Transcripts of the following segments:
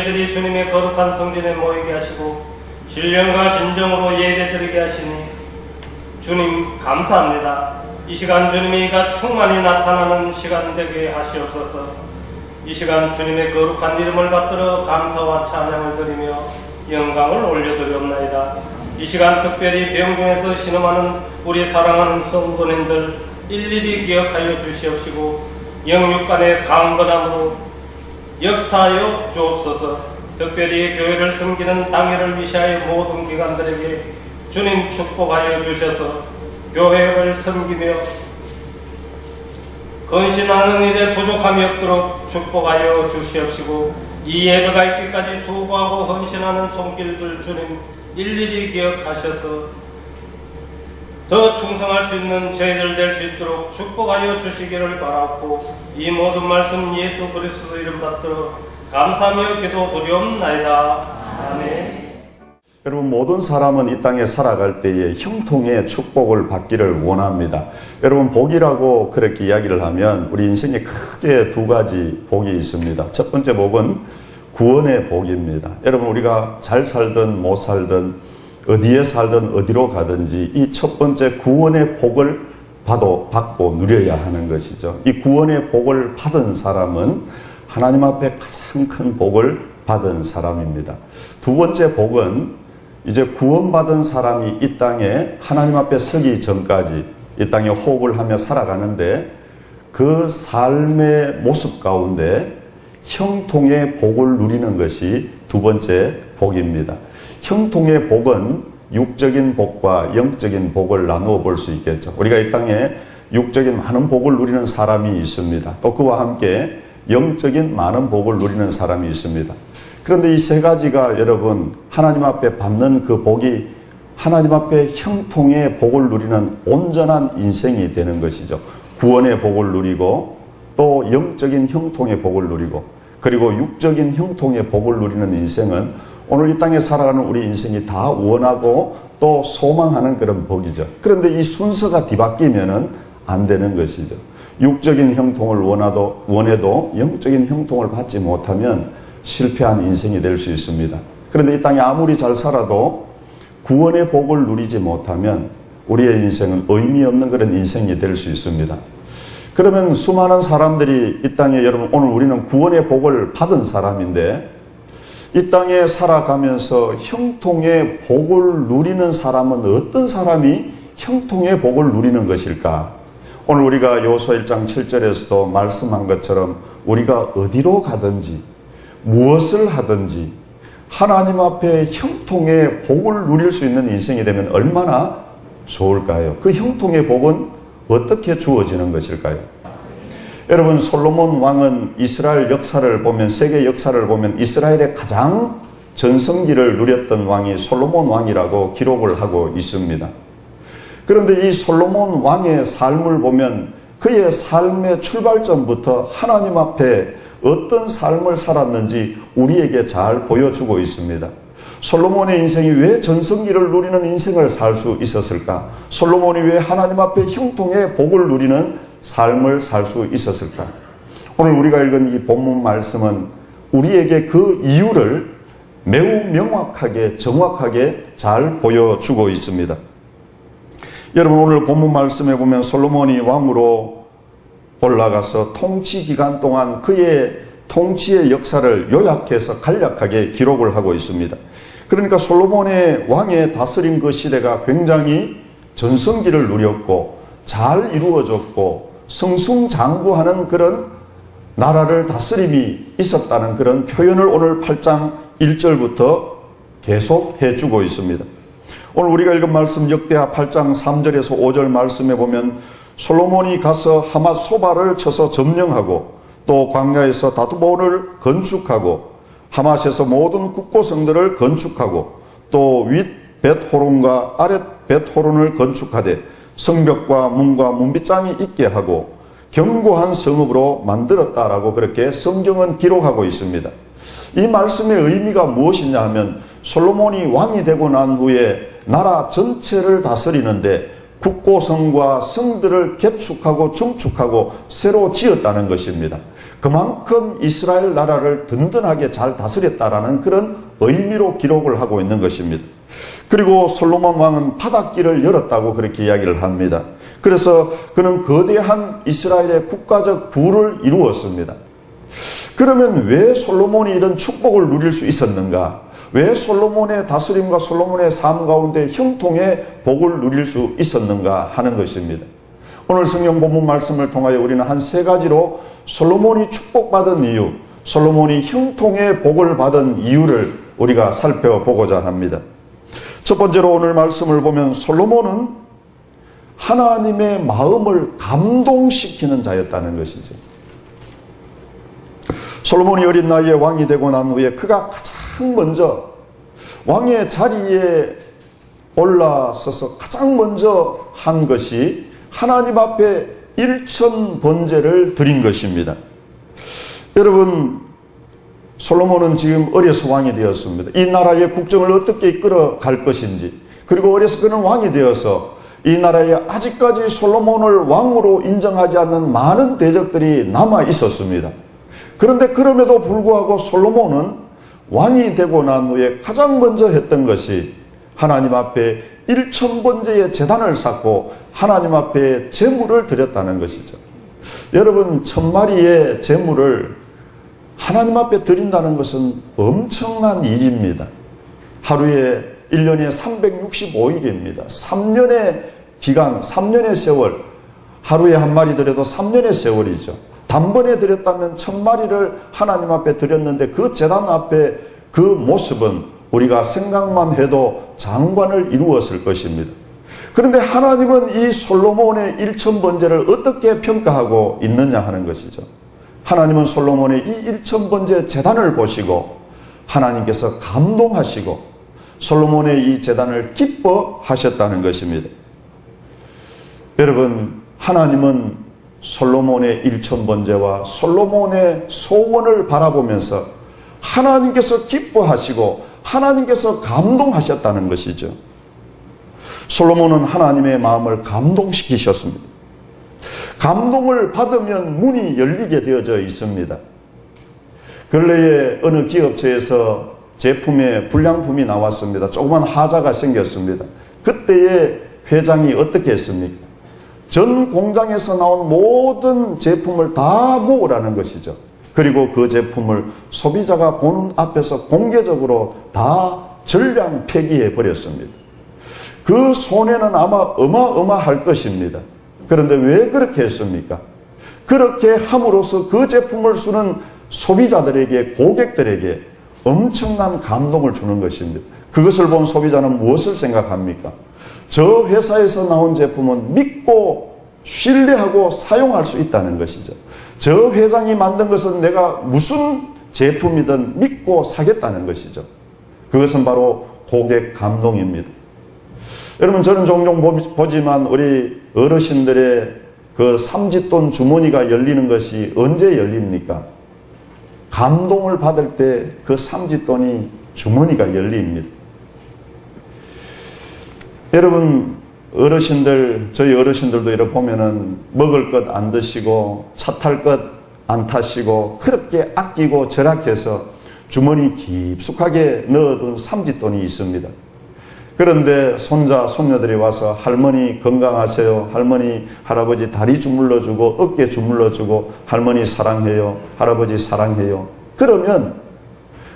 저희들이 주님의 거룩한 성전에 모이게 하시고 신령과 진정으로 예배드리게 하시니 주님 감사합니다. 이 시간 주님이가 충만히 나타나는 시간 되게 하시옵소서. 이 시간 주님의 거룩한 이름을 받들어 감사와 찬양을 드리며 영광을 올려드리옵나이다. 이 시간 특별히 병중에서 신음하는 우리 사랑하는 성도님들 일일이 기억하여 주시옵시고 영육간의 강건함으로 역사하여 주옵소서. 특별히 교회를 섬기는 당회를 위시하여 모든 기관들에게 주님 축복하여 주셔서 교회를 섬기며 헌신하는 일에 부족함이 없도록 축복하여 주시옵시고 이 예배가 있기까지 수고하고 헌신하는 손길들 주님 일일이 기억하셔서 더 충성할 수 있는 저희들 될 수 있도록 축복하여 주시기를 바라옵고 이 모든 말씀 예수 그리스도 이름 받들어 감사하며 기도드리옵나이다. 아멘. 여러분, 모든 사람은 이 땅에 살아갈 때에 형통의 축복을 받기를 원합니다. 여러분, 복이라고 그렇게 이야기를 하면 우리 인생에 크게 두 가지 복이 있습니다. 첫 번째 복은 구원의 복입니다. 여러분, 우리가 잘 살든 못 살든 어디에 살든 어디로 가든지 이 첫 번째 구원의 복을 받고 누려야 하는 것이죠. 이 구원의 복을 받은 사람은 하나님 앞에 가장 큰 복을 받은 사람입니다. 두 번째 복은 이제 구원받은 사람이 이 땅에 하나님 앞에 서기 전까지 이 땅에 호흡을 하며 살아가는데 그 삶의 모습 가운데 형통의 복을 누리는 것이 두 번째 복입니다. 형통의 복은 육적인 복과 영적인 복을 나누어 볼 수 있겠죠. 우리가 이 땅에 육적인 많은 복을 누리는 사람이 있습니다. 또 그와 함께 영적인 많은 복을 누리는 사람이 있습니다. 그런데 이 세 가지가 여러분 하나님 앞에 받는 그 복이 하나님 앞에 형통의 복을 누리는 온전한 인생이 되는 것이죠. 구원의 복을 누리고 또 영적인 형통의 복을 누리고 그리고 육적인 형통의 복을 누리는 인생은 오늘 이 땅에 살아가는 우리 인생이 다 원하고 또 소망하는 그런 복이죠. 그런데 이 순서가 뒤바뀌면은 안 되는 것이죠. 육적인 형통을 원해도 영적인 형통을 받지 못하면 실패한 인생이 될 수 있습니다. 그런데 이 땅에 아무리 잘 살아도 구원의 복을 누리지 못하면 우리의 인생은 의미 없는 그런 인생이 될 수 있습니다. 그러면 수많은 사람들이 이 땅에 여러분 오늘 우리는 구원의 복을 받은 사람인데 이 땅에 살아가면서 형통의 복을 누리는 사람은 어떤 사람이 형통의 복을 누리는 것일까? 오늘 우리가 요수아 1장 7절에서도 말씀한 것처럼 우리가 어디로 가든지 무엇을 하든지 하나님 앞에 형통의 복을 누릴 수 있는 인생이 되면 얼마나 좋을까요? 그 형통의 복은 어떻게 주어지는 것일까요? 여러분, 솔로몬 왕은 이스라엘 역사를 보면, 세계 역사를 보면 이스라엘의 가장 전성기를 누렸던 왕이 솔로몬 왕이라고 기록을 하고 있습니다. 그런데 이 솔로몬 왕의 삶을 보면 그의 삶의 출발점부터 하나님 앞에 어떤 삶을 살았는지 우리에게 잘 보여주고 있습니다. 솔로몬의 인생이 왜 전성기를 누리는 인생을 살 수 있었을까? 솔로몬이 왜 하나님 앞에 형통의 복을 누리는 삶을 살 수 있었을까? 오늘 우리가 읽은 이 본문 말씀은 우리에게 그 이유를 매우 명확하게 정확하게 잘 보여주고 있습니다. 여러분, 오늘 본문 말씀에 보면 솔로몬이 왕으로 올라가서 통치 기간 동안 그의 통치의 역사를 요약해서 간략하게 기록을 하고 있습니다. 그러니까 솔로몬의 왕의 다스린 그 시대가 굉장히 전성기를 누렸고 잘 이루어졌고 승승장구하는 그런 나라를 다스림이 있었다는 그런 표현을 오늘 8장 1절부터 계속 해주고 있습니다. 오늘 우리가 읽은 말씀 역대하 8장 3절에서 5절 말씀에 보면 솔로몬이 가서 하맛 소바를 쳐서 점령하고 또 광야에서 다두본을 건축하고 하맛에서 모든 국고성들을 건축하고 또 윗 벳호론과 아랫 벳호론을 건축하되 성벽과 문과 문빗장이 있게 하고 견고한 성읍으로 만들었다라고 그렇게 성경은 기록하고 있습니다. 이 말씀의 의미가 무엇이냐 하면 솔로몬이 왕이 되고 난 후에 나라 전체를 다스리는데 국고성과 성들을 개축하고 증축하고 새로 지었다는 것입니다. 그만큼 이스라엘 나라를 든든하게 잘 다스렸다라는 그런 의미로 기록을 하고 있는 것입니다. 그리고 솔로몬 왕은 바닷길을 열었다고 그렇게 이야기를 합니다. 그래서 그는 거대한 이스라엘의 국가적 부를 이루었습니다. 그러면 왜 솔로몬이 이런 축복을 누릴 수 있었는가? 왜 솔로몬의 다스림과 솔로몬의 삶 가운데 형통의 복을 누릴 수 있었는가 하는 것입니다. 오늘 성경 본문 말씀을 통하여 우리는 한 세 가지로 솔로몬이 축복받은 이유, 솔로몬이 형통의 복을 받은 이유를 우리가 살펴보고자 합니다. 첫 번째로 오늘 말씀을 보면 솔로몬은 하나님의 마음을 감동시키는 자였다는 것이죠. 솔로몬이 어린 나이에 왕이 되고 난 후에 그가 가장 먼저 왕의 자리에 올라서서 가장 먼저 한 것이 하나님 앞에 일천번제를 드린 것입니다. 여러분, 솔로몬은 지금 어려서 왕이 되었습니다. 이 나라의 국정을 어떻게 이끌어갈 것인지, 그리고 어려서 그는 왕이 되어서 이 나라에 아직까지 솔로몬을 왕으로 인정하지 않는 많은 대적들이 남아 있었습니다. 그런데 그럼에도 불구하고 솔로몬은 왕이 되고 난 후에 가장 먼저 했던 것이 하나님 앞에 일천번제의 제단을 쌓고 하나님 앞에 제물을 드렸다는 것이죠. 여러분, 1000마리의 제물을 하나님 앞에 드린다는 것은 엄청난 일입니다. 하루에 1년에 365일입니다. 3년의 기간, 3년의 세월, 하루에 한 마리 드려도 3년의 세월이죠. 단번에 드렸다면 1000마리를 하나님 앞에 드렸는데 그 제단 앞에 그 모습은 우리가 생각만 해도 장관을 이루었을 것입니다. 그런데 하나님은 이 솔로몬의 일천번제를 어떻게 평가하고 있느냐 하는 것이죠. 하나님은 솔로몬의 이 일천번제 제단을 보시고 하나님께서 감동하시고 솔로몬의 이 제단을 기뻐하셨다는 것입니다. 여러분, 하나님은 솔로몬의 일천번제와 솔로몬의 소원을 바라보면서 하나님께서 기뻐하시고 하나님께서 감동하셨다는 것이죠. 솔로몬은 하나님의 마음을 감동시키셨습니다. 감동을 받으면 문이 열리게 되어져 있습니다. 근래에 어느 기업체에서 제품에 불량품이 나왔습니다. 조그만 하자가 생겼습니다. 그때의 회장이 어떻게 했습니까? 전 공장에서 나온 모든 제품을 다 모으라는 것이죠. 그리고 그 제품을 소비자가 보는 앞에서 공개적으로 다 전량 폐기해 버렸습니다. 그 손해는 아마 어마어마할 것입니다. 그런데 왜 그렇게 했습니까? 그렇게 함으로써 그 제품을 쓰는 소비자들에게, 고객들에게 엄청난 감동을 주는 것입니다. 그것을 본 소비자는 무엇을 생각합니까? 저 회사에서 나온 제품은 믿고 신뢰하고 사용할 수 있다는 것이죠. 저 회장이 만든 것은 내가 무슨 제품이든 믿고 사겠다는 것이죠. 그것은 바로 고객 감동입니다. 여러분, 저는 종종 보지만 우리 어르신들의 그 삼짓돈 주머니가 열리는 것이 언제 열립니까? 감동을 받을 때 그 삼짓돈이 주머니가 열립니다. 여러분, 어르신들, 저희 어르신들도 이렇게 보면은 먹을 것 안 드시고 차 탈 것 안 타시고 그렇게 아끼고 절약해서 주머니 깊숙하게 넣어둔 삼짓돈이 있습니다. 그런데 손자, 손녀들이 와서 할머니 건강하세요. 할머니, 할아버지 다리 주물러주고 어깨 주물러주고 할머니 사랑해요. 할아버지 사랑해요. 그러면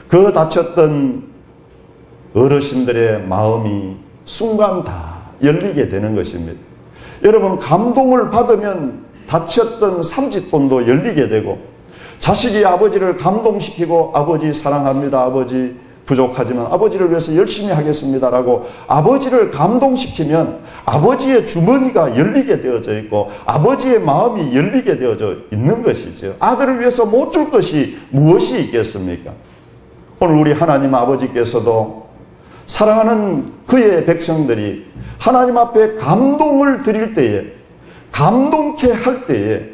그 다쳤던 어르신들의 마음이 순간 다 열리게 되는 것입니다. 여러분, 감동을 받으면 다쳤던 삼짓돈도 열리게 되고, 자식이 아버지를 감동시키고 아버지 사랑합니다. 아버지 부족하지만 아버지를 위해서 열심히 하겠습니다라고 아버지를 감동시키면 아버지의 주머니가 열리게 되어져 있고 아버지의 마음이 열리게 되어져 있는 것이죠. 아들을 위해서 못 줄 것이 무엇이 있겠습니까? 오늘 우리 하나님 아버지께서도 사랑하는 그의 백성들이 하나님 앞에 감동을 드릴 때에, 감동케 할 때에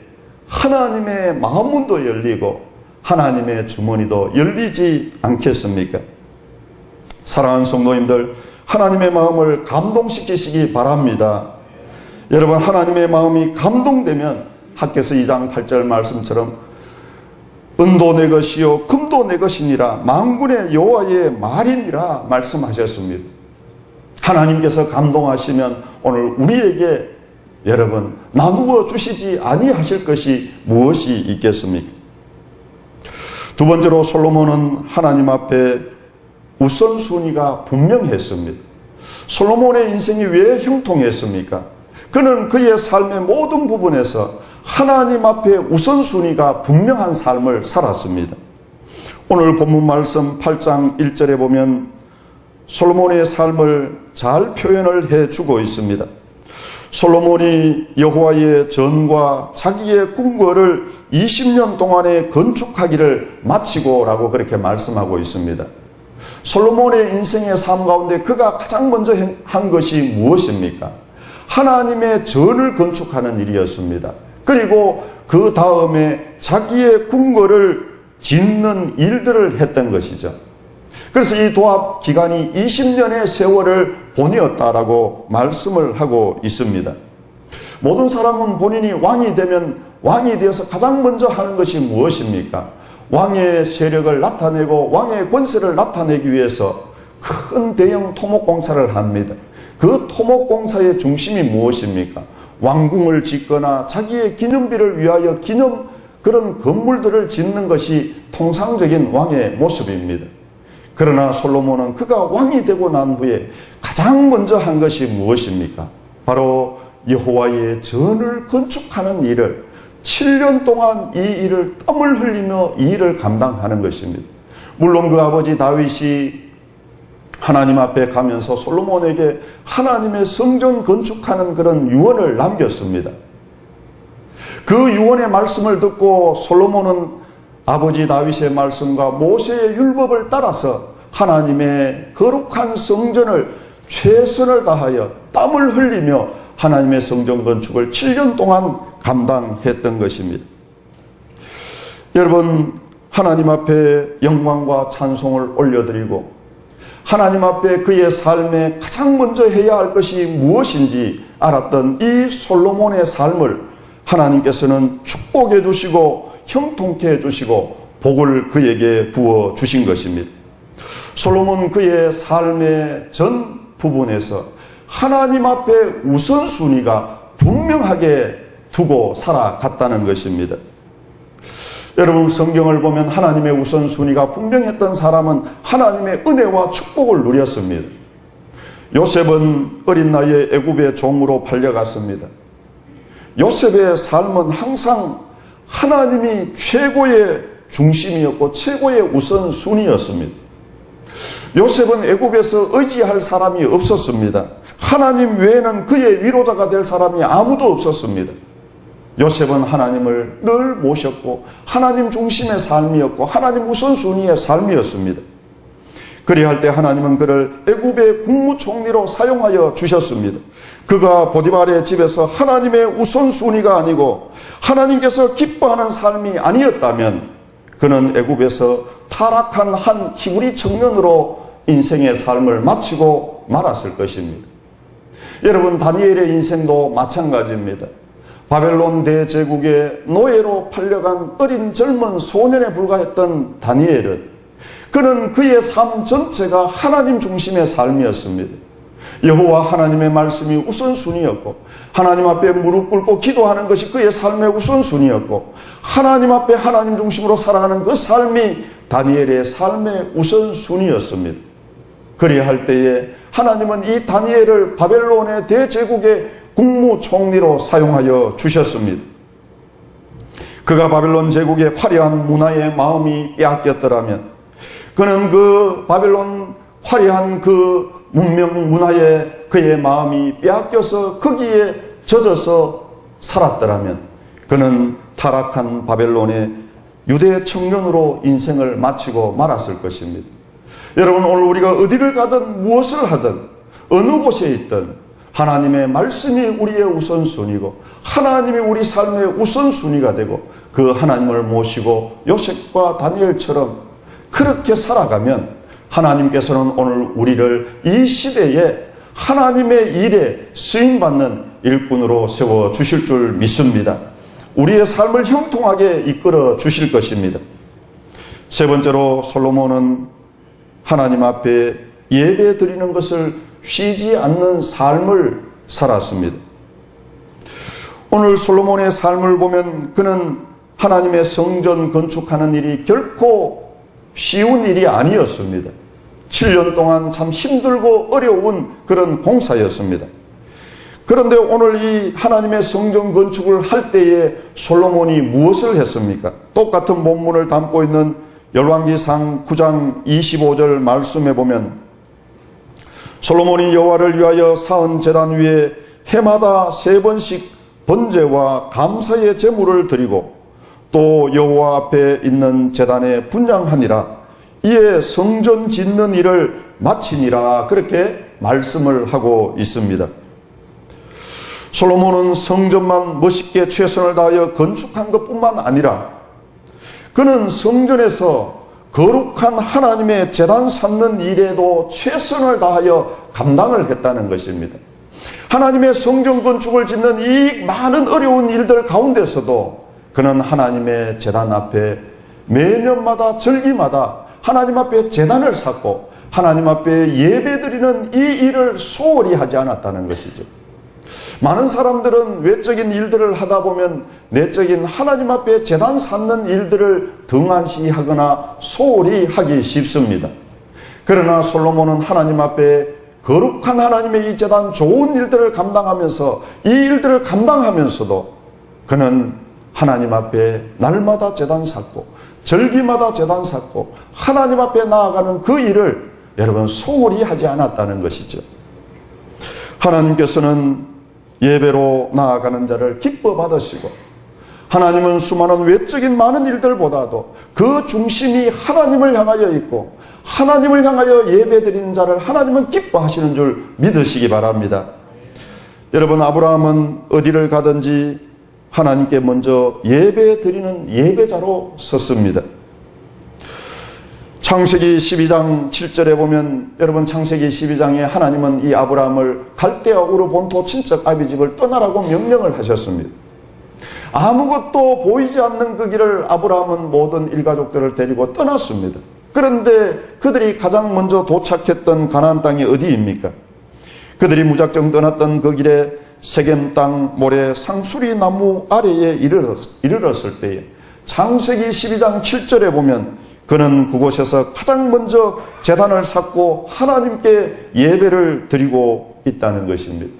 하나님의 마음문도 열리고 하나님의 주머니도 열리지 않겠습니까? 사랑하는 성도님들, 하나님의 마음을 감동시키시기 바랍니다. 여러분, 하나님의 마음이 감동되면 학개서 2장 8절 말씀처럼 은도 내 것이요 금도 내 것이니라 만군의 여호와의 말이니라 말씀하셨습니다. 하나님께서 감동하시면 오늘 우리에게 여러분 나누어 주시지 아니하실 것이 무엇이 있겠습니까? 두 번째로 솔로몬은 하나님 앞에 우선순위가 분명했습니다. 솔로몬의 인생이 왜 형통했습니까? 그는 그의 삶의 모든 부분에서 하나님 앞에 우선순위가 분명한 삶을 살았습니다. 오늘 본문 말씀 8장 1절에 보면 솔로몬의 삶을 잘 표현을 해주고 있습니다. 솔로몬이 여호와의 전과 자기의 궁궐을 20년 동안에 건축하기를 마치고 라고 그렇게 말씀하고 있습니다. 솔로몬의 인생의 삶 가운데 그가 가장 먼저 한 것이 무엇입니까? 하나님의 전을 건축하는 일이었습니다. 그리고 그 다음에 자기의 궁궐을 짓는 일들을 했던 것이죠. 그래서 이 도합 기간이 20년의 세월을 보내었다라고 말씀을 하고 있습니다. 모든 사람은 본인이 왕이 되면 왕이 되어서 가장 먼저 하는 것이 무엇입니까? 왕의 세력을 나타내고 왕의 권세를 나타내기 위해서 큰 대형 토목공사를 합니다. 그 토목공사의 중심이 무엇입니까? 왕궁을 짓거나 자기의 기념비를 위하여 그런 건물들을 짓는 것이 통상적인 왕의 모습입니다. 그러나 솔로몬은 그가 왕이 되고 난 후에 가장 먼저 한 것이 무엇입니까? 바로 여호와의 전을 건축하는 일을 7년 동안 이 일을 땀을 흘리며 이 일을 감당하는 것입니다. 물론 그 아버지 다윗이 하나님 앞에 가면서 솔로몬에게 하나님의 성전 건축하는 그런 유언을 남겼습니다. 그 유언의 말씀을 듣고 솔로몬은 아버지 다윗의 말씀과 모세의 율법을 따라서 하나님의 거룩한 성전을 최선을 다하여 땀을 흘리며 하나님의 성전 건축을 7년 동안 감당했던 것입니다. 여러분, 하나님 앞에 영광과 찬송을 올려드리고 하나님 앞에 그의 삶에 가장 먼저 해야 할 것이 무엇인지 알았던 이 솔로몬의 삶을 하나님께서는 축복해 주시고 형통케 해 주시고 복을 그에게 부어 주신 것입니다. 솔로몬 그의 삶의 전 부분에서 하나님 앞에 우선순위가 분명하게 두고 살아갔다는 것입니다. 여러분, 성경을 보면 하나님의 우선순위가 분명했던 사람은 하나님의 은혜와 축복을 누렸습니다. 요셉은 어린 나이에 애굽의 종으로 팔려갔습니다. 요셉의 삶은 항상 하나님이 최고의 중심이었고 최고의 우선순위였습니다. 요셉은 애굽에서 의지할 사람이 없었습니다. 하나님 외에는 그의 위로자가 될 사람이 아무도 없었습니다. 요셉은 하나님을 늘 모셨고 하나님 중심의 삶이었고 하나님 우선순위의 삶이었습니다. 그리할 때 하나님은 그를 애굽의 국무총리로 사용하여 주셨습니다. 그가 보디발의 집에서 하나님의 우선순위가 아니고 하나님께서 기뻐하는 삶이 아니었다면 그는 애굽에서 타락한 한 히브리 청년으로 인생의 삶을 마치고 말았을 것입니다. 여러분, 다니엘의 인생도 마찬가지입니다. 바벨론 대제국의 노예로 팔려간 어린 젊은 소년에 불과했던 다니엘은 그는 그의 삶 전체가 하나님 중심의 삶이었습니다. 여호와 하나님의 말씀이 우선순위였고 하나님 앞에 무릎 꿇고 기도하는 것이 그의 삶의 우선순위였고 하나님 앞에 하나님 중심으로 살아가는 그 삶이 다니엘의 삶의 우선순위였습니다. 그리할 때에 하나님은 이 다니엘을 바벨론의 대제국의 국무총리로 사용하여 주셨습니다. 그가 바벨론 제국의 화려한 문화에 마음이 빼앗겼더라면 그는 그 바벨론 화려한 그 문명 문화에 그의 마음이 빼앗겨서 거기에 젖어서 살았더라면 그는 타락한 바벨론의 유대 청년으로 인생을 마치고 말았을 것입니다. 여러분, 오늘 우리가 어디를 가든 무엇을 하든 어느 곳에 있든 하나님의 말씀이 우리의 우선순위고 하나님이 우리 삶의 우선순위가 되고 그 하나님을 모시고 요셉과 다니엘처럼 그렇게 살아가면 하나님께서는 오늘 우리를 이 시대에 하나님의 일에 쓰임받는 일꾼으로 세워주실 줄 믿습니다. 우리의 삶을 형통하게 이끌어 주실 것입니다. 세 번째로 솔로몬은 하나님 앞에 예배 드리는 것을 쉬지 않는 삶을 살았습니다. 오늘 솔로몬의 삶을 보면 그는 하나님의 성전 건축하는 일이 결코 쉬운 일이 아니었습니다. 7년 동안 참 힘들고 어려운 그런 공사였습니다. 그런데 오늘 이 하나님의 성전 건축을 할 때에 솔로몬이 무엇을 했습니까? 똑같은 본문을 담고 있는 열왕기상 9장 25절 말씀에 보면 솔로몬이 여호와를 위하여 쌓은 제단 위에 해마다 3번씩 번제와 감사의 제물을 드리고 또 여호와 앞에 있는 제단에 분향하니라. 이에 성전 짓는 일을 마치니라. 그렇게 말씀을 하고 있습니다. 솔로몬은 성전만 멋있게 최선을 다하여 건축한 것뿐만 아니라 그는 성전에서 거룩한 하나님의 제단 쌓는 일에도 최선을 다하여 감당을 했다는 것입니다. 하나님의 성전 건축을 짓는 이 많은 어려운 일들 가운데서도 그는 하나님의 제단 앞에 매년마다 절기마다 하나님 앞에 제단을 쌓고 하나님 앞에 예배드리는 이 일을 소홀히 하지 않았다는 것이죠. 많은 사람들은 외적인 일들을 하다 보면 내적인 하나님 앞에 제단 쌓는 일들을 등한시하거나 소홀히 하기 쉽습니다. 그러나 솔로몬은 하나님 앞에 거룩한 하나님의 이 제단 좋은 일들을 감당하면서 이 일들을 감당하면서도 그는 하나님 앞에 날마다 제단 쌓고 절기마다 제단 쌓고 하나님 앞에 나아가는 그 일을 여러분 소홀히 하지 않았다는 것이죠. 하나님께서는 예배로 나아가는 자를 기뻐 받으시고 하나님은 수많은 외적인 많은 일들보다도 그 중심이 하나님을 향하여 있고 하나님을 향하여 예배드리는 자를 하나님은 기뻐하시는 줄 믿으시기 바랍니다. 여러분, 아브라함은 어디를 가든지 하나님께 먼저 예배드리는 예배자로 섰습니다. 창세기 12장 7절에 보면 여러분 창세기 12장에 하나님은 이 아브라함을 갈대아 우르 본토 친척 아비집을 떠나라고 명령을 하셨습니다. 아무것도 보이지 않는 그 길을 아브라함은 모든 일가족들을 데리고 떠났습니다. 그런데 그들이 가장 먼저 도착했던 가나안 땅이 어디입니까? 그들이 무작정 떠났던 그 길에 세겜 땅 모래 상수리 나무 아래에 이르렀을 때에 창세기 12장 7절에 보면 그는 그곳에서 가장 먼저 제단을 쌓고 하나님께 예배를 드리고 있다는 것입니다.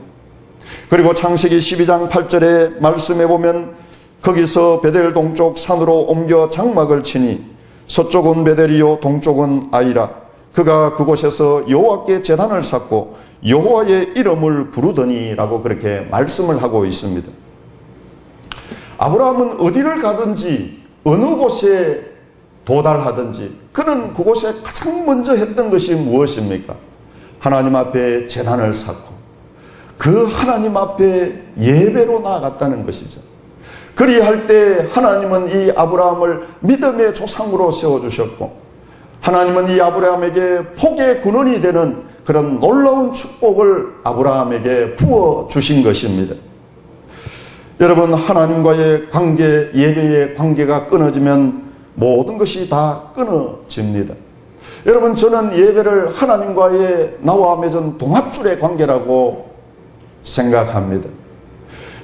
그리고 창세기 12장 8절의 말씀에 보면 거기서 베델 동쪽 산으로 옮겨 장막을 치니 서쪽은 베델이요 동쪽은 아이라. 그가 그곳에서 여호와께 제단을 쌓고 여호와의 이름을 부르더니라고 그렇게 말씀을 하고 있습니다. 아브라함은 어디를 가든지 어느 곳에 도달하든지 그는 그곳에 가장 먼저 했던 것이 무엇입니까? 하나님 앞에 제단을 쌓고 그 하나님 앞에 예배로 나아갔다는 것이죠. 그리할 때 하나님은 이 아브라함을 믿음의 조상으로 세워주셨고 하나님은 이 아브라함에게 복의 근원이 되는 그런 놀라운 축복을 아브라함에게 부어주신 것입니다. 여러분, 하나님과의 관계, 예배의 관계가 끊어지면 모든 것이 다 끊어집니다. 여러분, 저는 예배를 하나님과의 나와 맺은 동아줄의 관계라고 생각합니다.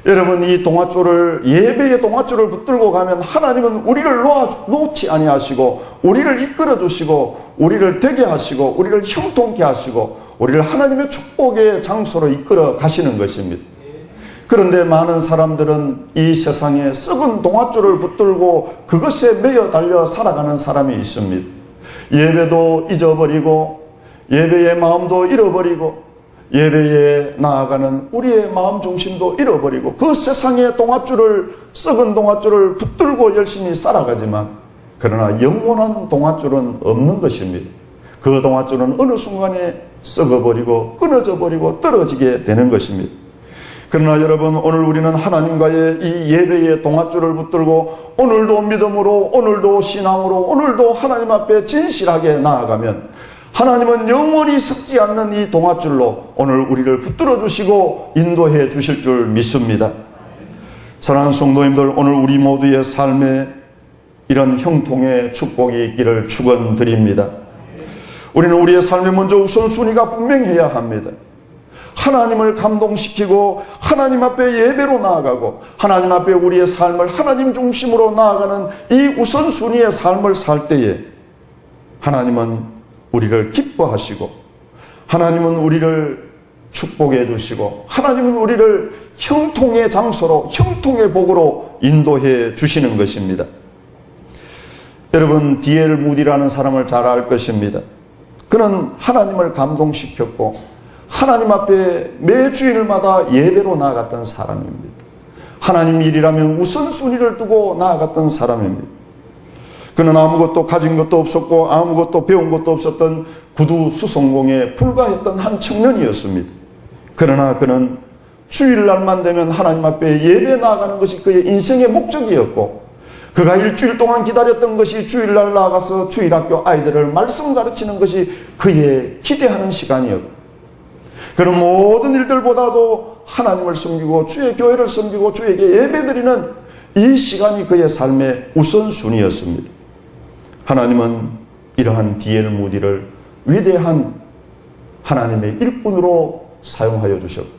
여러분, 이 동아줄을, 예배의 동아줄을 붙들고 가면 하나님은 우리를 놓지 아니하시고 우리를 이끌어 주시고 우리를 되게 하시고 우리를 형통케 하시고 우리를 하나님의 축복의 장소로 이끌어 가시는 것입니다. 그런데 많은 사람들은 이 세상에 썩은 동아줄을 붙들고 그것에 매여 달려 살아가는 사람이 있습니다. 예배도 잊어버리고 예배의 마음도 잃어버리고 예배에 나아가는 우리의 마음 중심도 잃어버리고 그 세상의 동아줄을, 썩은 동아줄을 붙들고 열심히 살아가지만 그러나 영원한 동아줄은 없는 것입니다. 그 동아줄은 어느 순간에 썩어버리고 끊어져 버리고 떨어지게 되는 것입니다. 그러나 여러분, 오늘 우리는 하나님과의 이 예배의 동아줄을 붙들고 오늘도 믿음으로, 오늘도 신앙으로, 오늘도 하나님 앞에 진실하게 나아가면 하나님은 영원히 썩지 않는 이 동아줄로 오늘 우리를 붙들어 주시고 인도해 주실 줄 믿습니다. 사랑하는 성도님들, 오늘 우리 모두의 삶에 이런 형통의 축복이 있기를 축원드립니다. 우리는 우리의 삶에 먼저 우선순위가 분명해야 합니다. 하나님을 감동시키고 하나님 앞에 예배로 나아가고 하나님 앞에 우리의 삶을 하나님 중심으로 나아가는 이 우선순위의 삶을 살 때에 하나님은 우리를 기뻐하시고 하나님은 우리를 축복해 주시고 하나님은 우리를 형통의 장소로 형통의 복으로 인도해 주시는 것입니다. 여러분, D.L. 무디라는 사람을 잘 알 것입니다. 그는 하나님을 감동시켰고 하나님 앞에 매 주일마다 예배로 나아갔던 사람입니다. 하나님 일이라면 우선순위를 두고 나아갔던 사람입니다. 그는 아무것도 가진 것도 없었고 아무것도 배운 것도 없었던 구두 수송공에 불과했던 한 청년이었습니다. 그러나 그는 주일날만 되면 하나님 앞에 예배 나아가는 것이 그의 인생의 목적이었고 그가 일주일 동안 기다렸던 것이 주일날 나가서 주일학교 아이들을 말씀 가르치는 것이 그의 기대하는 시간이었고 그런 모든 일들보다도 하나님을 섬기고 주의 교회를 섬기고 주에게 예배드리는 이 시간이 그의 삶의 우선순위였습니다. 하나님은 이러한 D.L. 무디를 위대한 하나님의 일꾼으로 사용하여 주셨고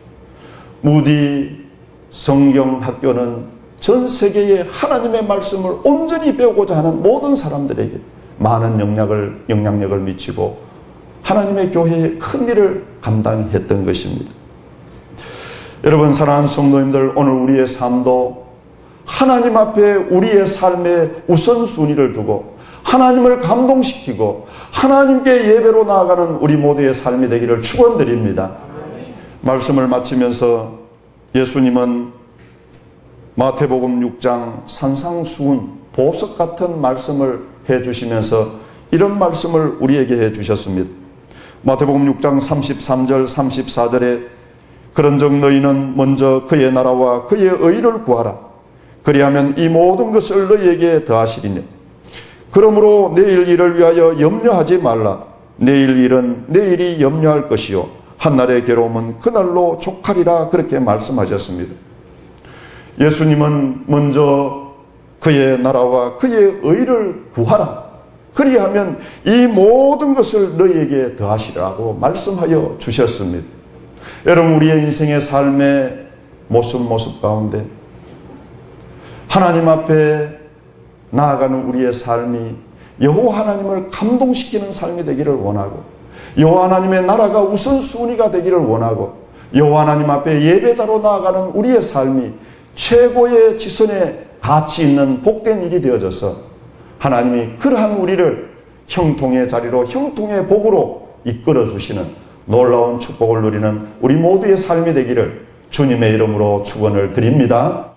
무디 성경학교는 전 세계에 하나님의 말씀을 온전히 배우고자 하는 모든 사람들에게 많은 영향력을 미치고 하나님의 교회의 큰 일을 감당했던 것입니다. 여러분, 사랑하는 성도님들, 오늘 우리의 삶도 하나님 앞에 우리의 삶의 우선순위를 두고 하나님을 감동시키고 하나님께 예배로 나아가는 우리 모두의 삶이 되기를 축원드립니다. 말씀을 마치면서 예수님은 마태복음 6장 산상수훈 보석 같은 말씀을 해주시면서 이런 말씀을 우리에게 해주셨습니다. 마태복음 6장 33절 34절에 그런즉 너희는 먼저 그의 나라와 그의 의를 구하라. 그리하면 이 모든 것을 너희에게 더하시리니 그러므로 내일 일을 위하여 염려하지 말라. 내일 일은 내일이 염려할 것이요 한날의 괴로움은 그날로 족하리라. 그렇게 말씀하셨습니다. 예수님은 먼저 그의 나라와 그의 의를 구하라. 그리하면 이 모든 것을 너희에게 더하시라고 말씀하여 주셨습니다. 여러분, 우리의 인생의 삶의 모습 가운데 하나님 앞에 나아가는 우리의 삶이 여호와 하나님을 감동시키는 삶이 되기를 원하고 여호와 하나님의 나라가 우선순위가 되기를 원하고 여호와 하나님 앞에 예배자로 나아가는 우리의 삶이 최고의 지선에 가치 있는 복된 일이 되어져서 하나님이 그러한 우리를 형통의 자리로 형통의 복으로 이끌어 주시는 놀라운 축복을 누리는 우리 모두의 삶이 되기를 주님의 이름으로 축원을 드립니다.